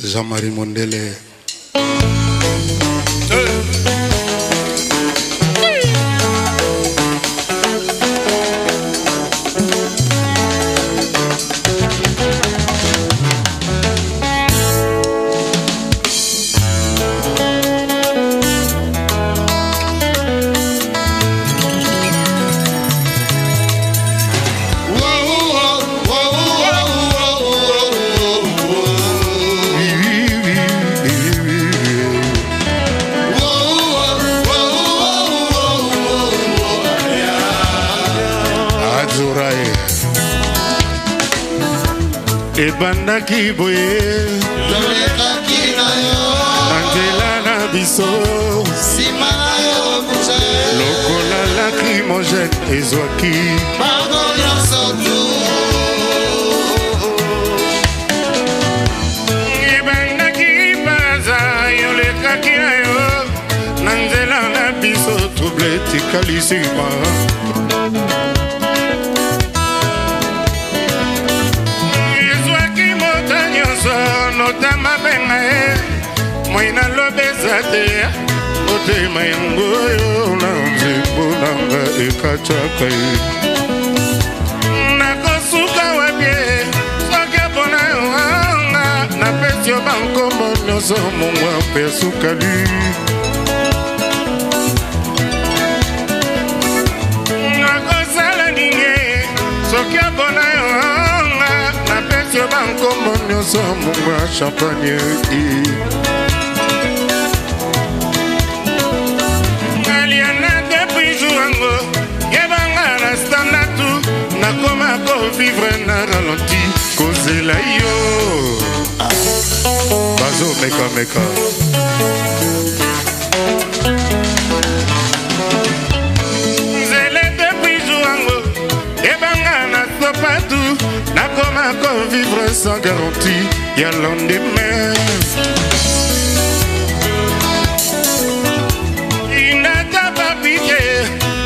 Jean-Marie Mondele. Ebandaki boye Lolekaki na yo Angela na biso Sima na yo kuche Lokola lacrymogène ezwaki Pardon nyonso tu Ebandaki baza yolekaki na yo Nangela na biso trouble tikalisima Notama benga Moina lobeza te Otema yango yo Na nzimbo nanga ekachaka Nakosuka wabie Soke pona yoanga Na pesio bankombo Nyoso mungwa pesukali Nakosala ninge Soke pona yoanga Yo banco monyo so munga champagne Aliana depuis jouango Yebanga na standatu Nakoma ko vivre na ralenti Kozela yo Bazo meka meka Zele depuis jouango Yebanga na stopatu Nakoma ko vivre sans garantie Y'a lendemain Il n'a pas piqué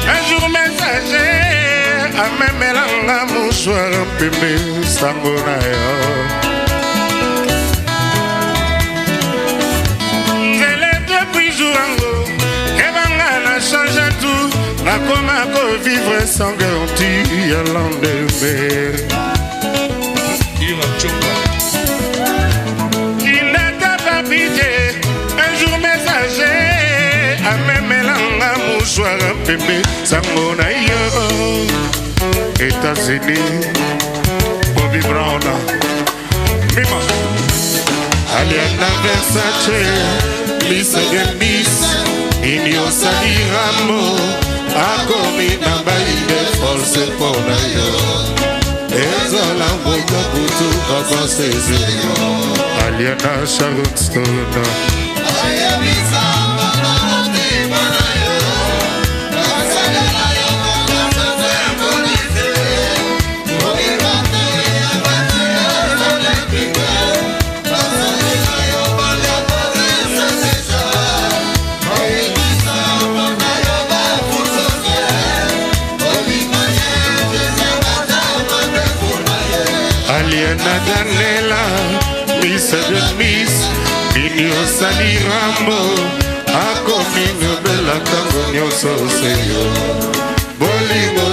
Un jour messager A même l'anga mouchoir Un pépé sangona Zele depuis jouango Ebanga na change tout Nakoma ko vivre sans garantie Y'a lendemain Il n'a pas pitié Un jour messager A même l'anga mouchoir Un bébé Sangona yo États-Unis Bobby Brown Mima Aliana Versace Miss de Miss Inyo Saliramo Akomi na baile Force pona yo Ezola mboka kutu abaseze Aliana Sharon Stone Ayebisa mbana motima na yo Nasalela yo Nasalela yo Polise Oirate ya bate Olympique Nasalela yo Balia Torres Seja Ayebisa mbana yo Bafusoke Olimanye Jezabata Aliana Danela Miss de Miss Inyo Saliramo Akomi Bela Tango Nyoso Seyo Bolimo